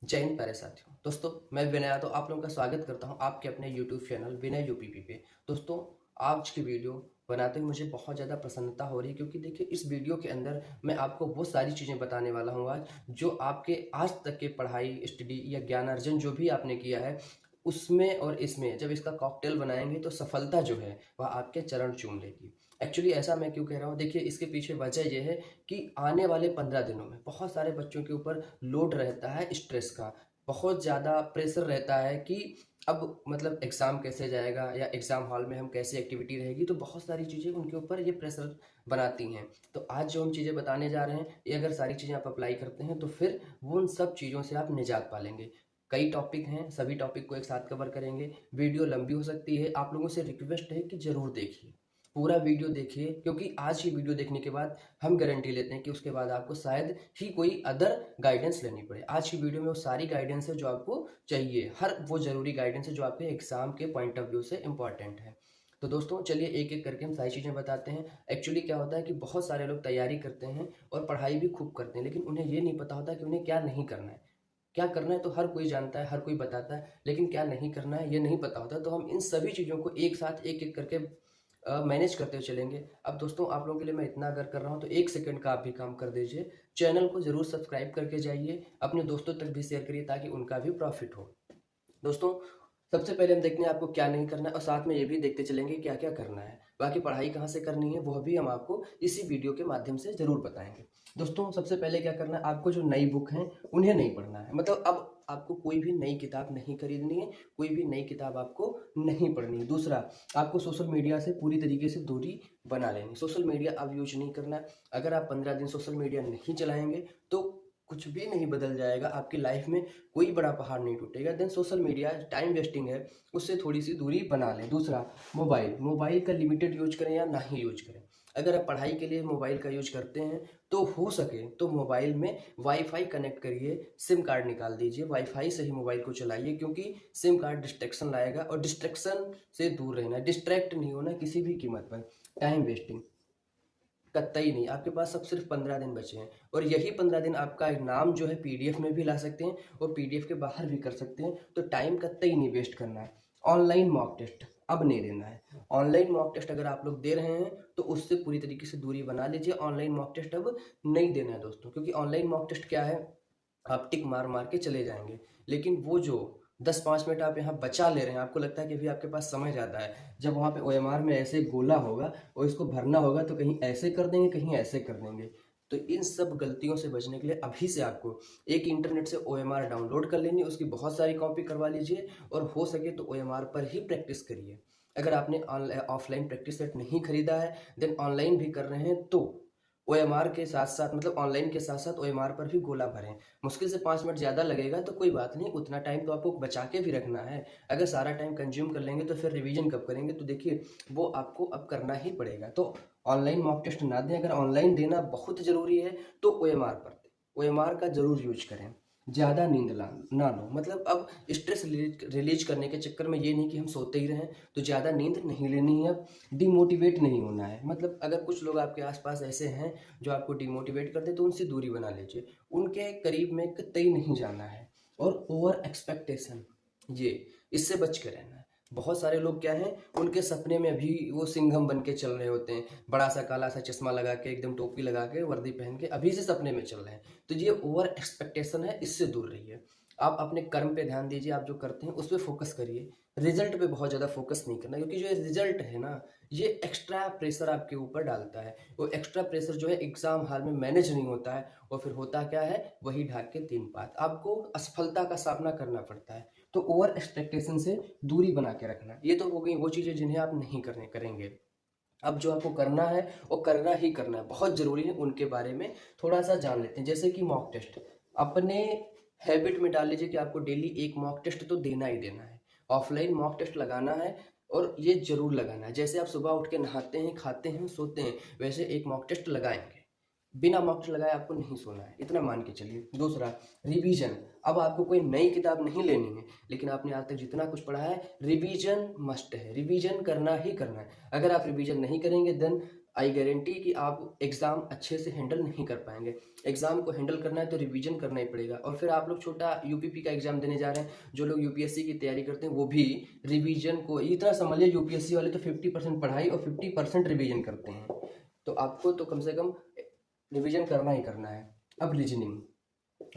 जय हिंद प्यारे साथियों। दोस्तों मैं विनय तो आप लोगों का स्वागत करता हूं आपके अपने यूट्यूब चैनल विनय यूपीपी पे। दोस्तों आज की वीडियो बनाते हुए मुझे बहुत ज़्यादा प्रसन्नता हो रही है, क्योंकि देखिए इस वीडियो के अंदर मैं आपको वो सारी चीज़ें बताने वाला हूँ आज, जो आपके आज तक के पढ़ाई स्टडी या ज्ञान अर्जन जो भी आपने किया है उसमें और इसमें जब इसका कॉकटेल बनाएंगे तो सफलता जो है वह आपके चरण चूम लेगी। एक्चुअली ऐसा मैं क्यों कह रहा हूँ, देखिए इसके पीछे वजह यह है कि आने वाले 15 दिनों में बहुत सारे बच्चों के ऊपर लोड रहता है, स्ट्रेस का बहुत ज़्यादा प्रेशर रहता है कि अब मतलब एग्ज़ाम कैसे जाएगा या एग्ज़ाम हॉल में हम कैसी एक्टिविटी रहेगी, तो बहुत सारी चीज़ें उनके ऊपर ये प्रेशर बनाती हैं। तो आज जो हम चीज़ें बताने जा रहे हैं, ये अगर सारी चीज़ें आप अप्लाई करते हैं तो फिर वो उन सब चीज़ों से आप निजात पा लेंगे। कई टॉपिक हैं, सभी टॉपिक को एक साथ कवर करेंगे। वीडियो लंबी हो सकती है, आप लोगों से रिक्वेस्ट है कि ज़रूर देखिए, पूरा वीडियो देखिए, क्योंकि आज की वीडियो देखने के बाद हम गारंटी लेते हैं कि उसके बाद आपको शायद ही कोई अदर गाइडेंस लेनी पड़े। आज की वीडियो में वो सारी गाइडेंस है जो आपको चाहिए, हर वो ज़रूरी गाइडेंस है जो आपके एग्जाम के पॉइंट ऑफ व्यू से इंपॉर्टेंट है। तो दोस्तों चलिए एक एक करके हम सारी चीज़ें बताते हैं। एक्चुअली क्या होता है कि बहुत सारे लोग तैयारी करते हैं और पढ़ाई भी खूब करते हैं, लेकिन उन्हें ये नहीं पता होता कि उन्हें क्या नहीं करना है। क्या करना है तो हर कोई जानता है, हर कोई बताता है, लेकिन क्या नहीं करना है ये नहीं पता होता। तो हम इन सभी चीज़ों को एक साथ एक एक करके मैनेज करते हुए चलेंगे। अब दोस्तों आप लोगों के लिए मैं इतना अगर कर रहा हूँ तो 1 सेकंड का आप भी काम कर दीजिए, चैनल को ज़रूर सब्सक्राइब करके जाइए, अपने दोस्तों तक भी शेयर करिए ताकि उनका भी प्रॉफिट हो। दोस्तों सबसे पहले हम देखते हैं आपको क्या नहीं करना है और साथ में ये भी देखते चलेंगे क्या क्या करना है। बाकी पढ़ाई कहाँ से करनी है वह भी हम आपको इसी वीडियो के माध्यम से ज़रूर बताएंगे। दोस्तों सबसे पहले क्या करना है, आपको जो नई बुक हैं उन्हें नहीं पढ़ना है। मतलब अब आपको कोई भी नई किताब नहीं खरीदनी है, कोई भी नई किताब आपको नहीं पढ़नी है। दूसरा, आपको सोशल मीडिया से पूरी तरीके से दूरी बना लेनी। सोशल मीडिया अब यूज नहीं करना है। अगर आप 15 दिन सोशल मीडिया नहीं चलाएंगे तो कुछ भी नहीं बदल जाएगा आपकी लाइफ में, कोई बड़ा पहाड़ नहीं टूटेगा। Then social media time wasting है, उससे थोड़ी सी दूरी बना लें। दूसरा, मोबाइल का लिमिटेड यूज करें या ना ही यूज करें। अगर आप पढ़ाई के लिए मोबाइल का यूज करते हैं तो हो सके तो मोबाइल में वाईफाई कनेक्ट करिए, सिम कार्ड निकाल दीजिए, वाईफाई से ही मोबाइल को चलाइए, क्योंकि सिम कार्ड डिस्ट्रैक्शन लाएगा और डिस्ट्रैक्शन से दूर रहना, डिस्ट्रैक्ट नहीं होना किसी भी कीमत पर। टाइम वेस्टिंग कतई नहीं। आपके पास अब सिर्फ 15 दिन बचे हैं और यही 15 दिन आपका नाम जो है पीडीएफ में भी ला सकते हैं और पीडीएफ के बाहर भी कर सकते हैं। तो टाइम कतई नहीं वेस्ट करना है। ऑनलाइन मॉक टेस्ट अब नहीं देना है। ऑनलाइन मॉक टेस्ट अगर आप लोग दे रहे हैं तो उससे पूरी तरीके से दूरी बना लीजिए। ऑनलाइन मॉक टेस्ट अब नहीं देना है दोस्तों, क्योंकि ऑनलाइन मॉक टेस्ट क्या है, आप टिक मार मार के चले जाएंगे, लेकिन वो जो 10-5 मिनट आप यहाँ बचा ले रहे हैं, आपको लगता है कि अभी आपके पास समय ज़्यादा है, जब वहाँ पे ओएमआर में ऐसे गोला होगा और इसको भरना होगा तो कहीं ऐसे कर देंगे कहीं ऐसे कर देंगे। तो इन सब गलतियों से बचने के लिए अभी से आपको एक इंटरनेट से ओएमआर डाउनलोड कर लेनी, उसकी बहुत सारी कॉपी करवा लीजिए और हो सके तो ओएमआर पर ही प्रैक्टिस करिए। अगर आपने ऑफलाइन प्रैक्टिस सेट नहीं खरीदा है, देन ऑनलाइन भी कर रहे हैं तो ओएमआर के साथ साथ मतलब ऑनलाइन के साथ साथ ओएमआर पर भी गोला भरें। मुश्किल से 5 मिनट ज़्यादा लगेगा तो कोई बात नहीं, उतना टाइम तो आपको बचा के भी रखना है। अगर सारा टाइम कंज्यूम कर लेंगे तो फिर रिवीजन कब करेंगे, तो देखिए वो आपको अब करना ही पड़ेगा। तो ऑनलाइन मॉक टेस्ट ना दें, अगर ऑनलाइन देना बहुत ज़रूरी है तो ओएमआर पर दें, ओएमआर का ज़रूर यूज करें। ज़्यादा नींद ना लो, मतलब अब स्ट्रेस रिलीज करने के चक्कर में ये नहीं कि हम सोते ही रहें, तो ज़्यादा नींद नहीं लेनी है। अब डिमोटिवेट नहीं होना है। मतलब अगर कुछ लोग आपके आसपास ऐसे हैं जो आपको डिमोटिवेट करते हैं तो उनसे दूरी बना लीजिए, उनके करीब में कतई नहीं जाना है। और ओवर एक्सपेक्टेशन, ये इससे बच के रहना है। बहुत सारे लोग क्या हैं, उनके सपने में भी वो सिंघम बन के चल रहे होते हैं, बड़ा सा काला सा चश्मा लगा के, एकदम टोपी लगा के, वर्दी पहन के अभी से सपने में चल रहे हैं। तो ये ओवर एक्सपेक्टेशन है, इससे दूर रहिए। आप अपने कर्म पे ध्यान दीजिए, आप जो करते हैं उस पर फोकस करिए। रिजल्ट पे बहुत ज़्यादा फोकस नहीं करना, क्योंकि जो रिजल्ट है ना, ये एक्स्ट्रा प्रेशर आपके ऊपर डालता है। वो एक्स्ट्रा प्रेशर जो है एग्जाम हॉल में मैनेज नहीं होता है और फिर होता क्या है, वही ढाक के तीन पात, आपको असफलता का सामना करना पड़ता है। तो ओवर एक्सपेक्टेशन से दूरी बना के रखना। ये तो हो गई वो चीज़ें जिन्हें आप नहीं करेंगे। अब जो आपको करना है वो करना ही करना है, बहुत ज़रूरी है, उनके बारे में थोड़ा सा जान लेते हैं। जैसे कि मॉक टेस्ट अपने हैबिट में डाल लीजिए कि आपको डेली एक मॉक टेस्ट तो देना ही देना है। ऑफलाइन मॉक टेस्ट लगाना है और ये जरूर लगाना है। जैसे आप सुबह उठ के नहाते हैं, खाते हैं, सोते हैं, वैसे एक मॉक टेस्ट लगाएंगे। बिना मॉक टेस्ट लगाए आपको नहीं सोना है, इतना मान के चलिए। दूसरा, रिवीजन। अब आपको कोई नई किताब नहीं लेनी है, लेकिन आपने आज तक जितना कुछ पढ़ा है, रिवीजन मस्ट है, रिवीजन करना ही करना है। अगर आप रिवीजन नहीं करेंगे देन आई गारंटी कि आप एग्ज़ाम अच्छे से हैंडल नहीं कर पाएंगे। एग्ज़ाम को हैंडल करना है तो रिवीजन करना ही पड़ेगा। और फिर आप लोग छोटा यूपीपी का एग्ज़ाम देने जा रहे हैं, जो लोग यूपीएससी की तैयारी करते हैं वो भी रिवीजन को इतना समझिए, यूपीएससी वाले तो 50% पढ़ाई और 50% रिवीजन करते हैं। तो आपको तो कम से कम रिवीजन करना ही करना है। अब रीजनिंग,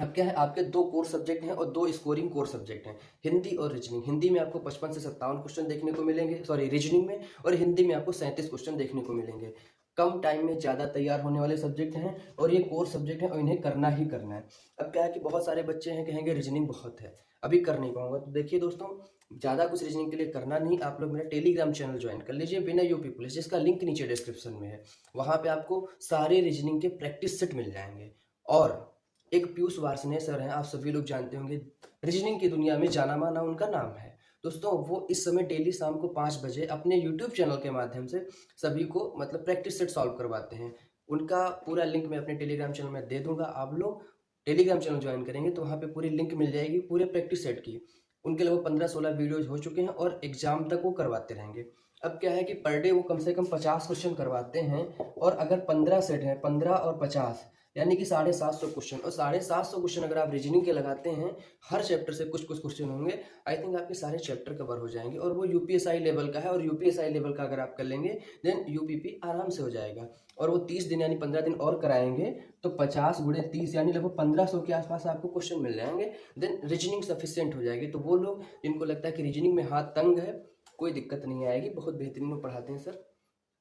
अब क्या है, आपके दो कोर सब्जेक्ट हैं और दो स्कोरिंग कोर सब्जेक्ट हैं, हिंदी और रीजनिंग। हिंदी में आपको 55 से 57 क्वेश्चन देखने को मिलेंगे, सॉरी रीजनिंग में, और हिंदी में आपको 37 क्वेश्चन देखने को मिलेंगे। कम टाइम में ज़्यादा तैयार होने वाले सब्जेक्ट हैं और ये कोर सब्जेक्ट हैं और इन्हें करना ही करना है। अब क्या है कि बहुत सारे बच्चे हैं कहेंगे रीजनिंग बहुत है, अभी कर नहीं पाऊंगा। तो देखिए दोस्तों, ज़्यादा कुछ रीजनिंग के लिए करना नहीं, आप लोग मेरा टेलीग्राम चैनल ज्वाइन कर लीजिए, विनय यूपी पुलिस, जिसका लिंक नीचे डिस्क्रिप्शन में है। वहाँ पे आपको सारे रीजनिंग के प्रैक्टिस सेट मिल जाएंगे। और एक पीयूष वार्ष्णेय सर हैं, आप सभी लोग जानते होंगे, रीजनिंग की दुनिया में जाना माना उनका नाम है। दोस्तों वो इस समय डेली शाम को 5 बजे अपने यूट्यूब चैनल के माध्यम से सभी को मतलब प्रैक्टिस सेट सॉल्व करवाते हैं। उनका पूरा लिंक मैं अपने टेलीग्राम चैनल में दे दूंगा, आप लोग टेलीग्राम चैनल ज्वाइन करेंगे तो वहाँ पे पूरी लिंक मिल जाएगी पूरे प्रैक्टिस सेट की। उनके लगभग 15-16 वीडियोज हो चुके हैं और एग्जाम तक वो करवाते रहेंगे। अब क्या है कि पर डे वो कम से कम 50 क्वेश्चन करवाते हैं, और अगर 15 सेट हैं, 15 और 50 यानी कि 750 क्वेश्चन, और 750 क्वेश्चन अगर आप रीजनिंग के लगाते हैं, हर चैप्टर से कुछ कुछ क्वेश्चन होंगे, आई थिंक आपके सारे चैप्टर कवर हो जाएंगे। और वो यूपीएसआई लेवल का है, और यूपीएसआई लेवल का अगर आप कर लेंगे देन यूपीपी आराम से हो जाएगा। और वो 30 दिन यानी 15 दिन और कराएंगे तो 50 गुणे 30 यानी लगभग 1500 के आसपास आपको क्वेश्चन मिल जाएंगे। देन रीजनिंग सफिशियंट हो जाएगी। तो वो लोग जिनको लगता है कि रीजनिंग में हाथ तंग है, कोई दिक्कत नहीं आएगी, बहुत बेहतरीन वो पढ़ाते हैं सर।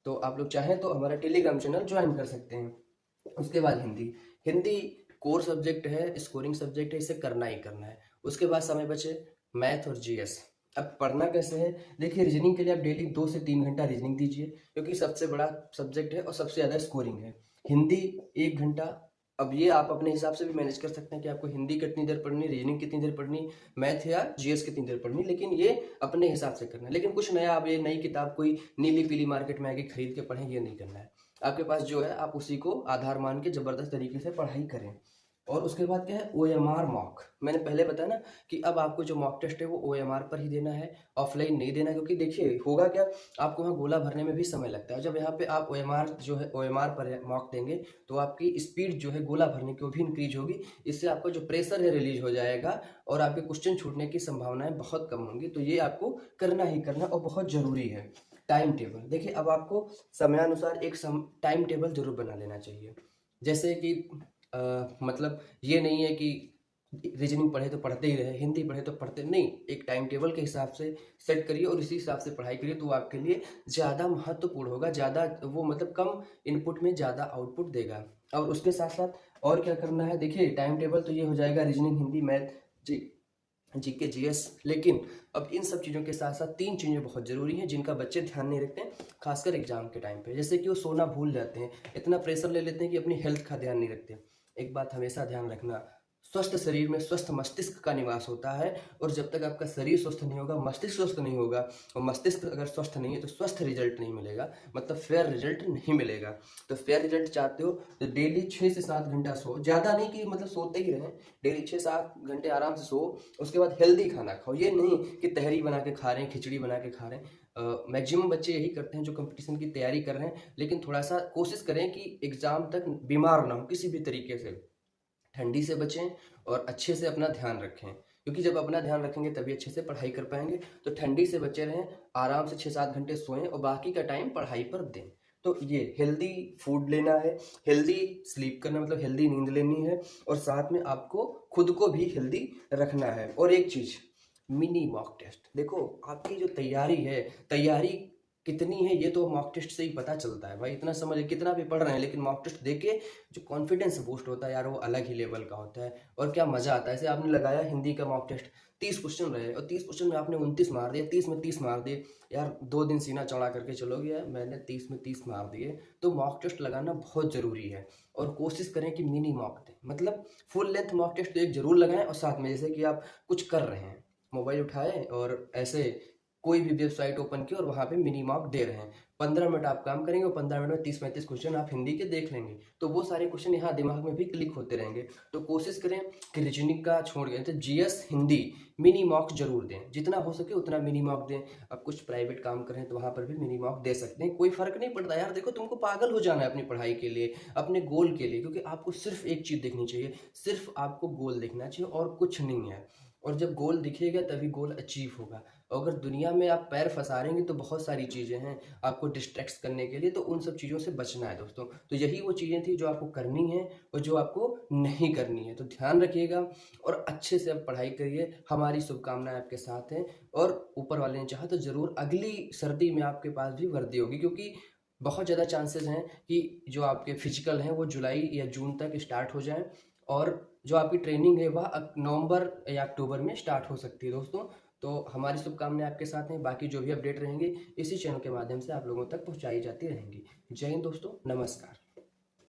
तो आप लोग चाहें तो हमारा टेलीग्राम चैनल ज्वाइन कर सकते हैं। उसके बाद हिंदी, हिंदी कोर सब्जेक्ट है, स्कोरिंग सब्जेक्ट है, इसे करना ही करना है। उसके बाद समय बचे मैथ और जीएस। अब पढ़ना कैसे है, देखिए रीजनिंग के लिए आप डेली 2 से 3 घंटा रीजनिंग दीजिए, क्योंकि सबसे बड़ा सब्जेक्ट है और सबसे ज़्यादा स्कोरिंग है। हिंदी 1 घंटा। अब ये आप अपने हिसाब से भी मैनेज कर सकते हैं कि आपको हिंदी कितनी देर पढ़नी, रीजनिंग कितनी देर पढ़नी, मैथ या जीएस कितनी देर पढ़नी, लेकिन ये अपने हिसाब से करना है। लेकिन कुछ नया, आप ये नई किताब कोई नीली पीली मार्केट में आके खरीद के पढ़ें, ये नहीं करना है। आपके पास जो है आप उसी को आधार मान के ज़बरदस्त तरीके से पढ़ाई करें। और उसके बाद क्या है, ओएमआर मॉक। मैंने पहले बताया ना कि अब आपको जो मॉक टेस्ट है वो ओएमआर पर ही देना है, ऑफलाइन नहीं देना, क्योंकि देखिए होगा क्या, आपको वहाँ गोला भरने में भी समय लगता है। जब यहाँ पे आप ओएमआर जो है ओएमआर पर मॉक देंगे तो आपकी स्पीड जो है गोला भरने की वो भी इंक्रीज होगी। इससे आपका जो प्रेशर है रिलीज हो जाएगा और आपके क्वेश्चन छूटने की संभावनाएं बहुत कम होंगी। तो ये आपको करना ही करना और बहुत ज़रूरी है। टाइम टेबल, देखिए अब आपको समयानुसार एक टाइम टेबल जरूर बना लेना चाहिए। जैसे कि मतलब ये नहीं है कि रीजनिंग पढ़े तो पढ़ते ही रहे, हिंदी पढ़े तो पढ़ते नहीं, एक टाइम टेबल के हिसाब से सेट करिए और इसी हिसाब से पढ़ाई करिए, तो आपके लिए ज़्यादा महत्वपूर्ण होगा, ज़्यादा वो मतलब कम इनपुट में ज़्यादा आउटपुट देगा। और उसके साथ साथ और क्या करना है, देखिए टाइम टेबल तो ये हो जाएगा reasoning, Hindi, math, GK, GS. लेकिन अब इन सब चीज़ों के साथ साथ 3 चीज़ें बहुत ज़रूरी हैं जिनका बच्चे ध्यान नहीं रखते हैं, खासकर एग्जाम के टाइम पे। जैसे कि वो सोना भूल जाते हैं, इतना प्रेशर ले लेते हैं कि अपनी हेल्थ का ध्यान नहीं रखते। एक बात हमेशा ध्यान रखना, स्वस्थ शरीर में स्वस्थ मस्तिष्क का निवास होता है, और जब तक आपका शरीर स्वस्थ नहीं होगा, मस्तिष्क स्वस्थ नहीं होगा, और मस्तिष्क अगर स्वस्थ नहीं है तो स्वस्थ रिजल्ट नहीं मिलेगा, मतलब फेयर रिजल्ट नहीं मिलेगा। तो फेयर रिजल्ट चाहते हो तो डेली 6 से 7 घंटा सो, ज़्यादा नहीं कि मतलब सोते ही रहें, डेली 6-7 घंटे आराम से सो। उसके बाद हेल्दी खाना खाओ, ये नहीं कि तहरी बना के खा रहे हैं, खिचड़ी बना के खा रहे हैं। मैक्सिमम बच्चे यही करते हैं जो कंपटीशन की तैयारी कर रहे हैं। लेकिन थोड़ा सा कोशिश करें कि एग्ज़ाम तक बीमार ना हो किसी भी तरीके से, ठंडी से बचें और अच्छे से अपना ध्यान रखें, क्योंकि जब अपना ध्यान रखेंगे तभी अच्छे से पढ़ाई कर पाएंगे। तो ठंडी से बचे रहें, आराम से 6-7 घंटे सोएं और बाकी का टाइम पढ़ाई पर दें। तो ये हेल्दी फूड लेना है, हेल्दी स्लीप करना, मतलब हेल्दी नींद लेनी है, और साथ में आपको खुद को भी हेल्दी रखना है। और एक चीज़, मिनी मॉक टेस्ट। देखो आपकी जो तैयारी है, तैयारी कितनी है ये तो मॉक टेस्ट से ही पता चलता है भाई। इतना समझ, कितना भी पढ़ रहे हैं लेकिन मॉक टेस्ट देके जो कॉन्फिडेंस बूस्ट होता है यार, वो अलग ही लेवल का होता है। और क्या मजा आता है, ऐसे आपने लगाया हिंदी का मॉक टेस्ट, 30 क्वेश्चन रहे और 30 क्वेश्चन में आपने 29 मार दिए, 30 में 30 मार दिए, यार 2 दिन सीना चौड़ा करके चलोगे यार, मैंने 30 में 30 मार दिए। तो मॉक टेस्ट लगाना बहुत ज़रूरी है, और कोशिश करें कि मिनी मॉक दें, मतलब फुल लेंथ मॉक टेस्ट तो एक जरूर लगाएं, और साथ में जैसे कि आप कुछ कर रहे हैं, मोबाइल उठाए और ऐसे कोई भी वेबसाइट ओपन की और वहाँ पे मिनी मॉक दे रहे हैं, 15 मिनट आप काम करेंगे और 15 मिनट में 30-35 क्वेश्चन आप हिंदी के देख लेंगे, तो वो सारे क्वेश्चन यहाँ दिमाग में भी क्लिक होते रहेंगे। तो कोशिश करें कि रीजनिंग का छोड़ के तो जीएस हिंदी मिनी मॉक जरूर दें, जितना हो सके उतना मिनी मॉक दें। अब कुछ प्राइवेट काम करें तो वहाँ पर भी मिनी मॉक दे सकते हैं, कोई फर्क नहीं पड़ता यार। देखो तुमको पागल हो जाना है अपनी पढ़ाई के लिए, अपने गोल के लिए, क्योंकि आपको सिर्फ एक चीज़ देखनी चाहिए, सिर्फ आपको गोल देखना चाहिए और कुछ नहीं है। और जब गोल दिखेगा तभी गोल अचीव होगा। अगर दुनिया में आप पैर फंसारेंगे तो बहुत सारी चीज़ें हैं आपको डिस्ट्रैक्ट करने के लिए, तो उन सब चीज़ों से बचना है दोस्तों। तो यही वो चीज़ें थी जो आपको करनी है और जो आपको नहीं करनी है, तो ध्यान रखिएगा और अच्छे से आप पढ़ाई करिए। हमारी शुभकामनाएं आपके साथ हैं और ऊपर वाले ने चाहा तो ज़रूर अगली सर्दी में आपके पास भी वर्दी होगी, क्योंकि बहुत ज़्यादा चांसेस हैं कि जो आपके फिजिकल हैं वो जुलाई या जून तक स्टार्ट हो जाएं और जो आपकी ट्रेनिंग है वह नवंबर या अक्टूबर में स्टार्ट हो सकती है दोस्तों। तो हमारी शुभकामनाएं आपके साथ हैं। बाकी जो भी अपडेट रहेंगे इसी चैनल के माध्यम से आप लोगों तक पहुंचाई जाती रहेंगी। जय हिंद दोस्तों, नमस्कार।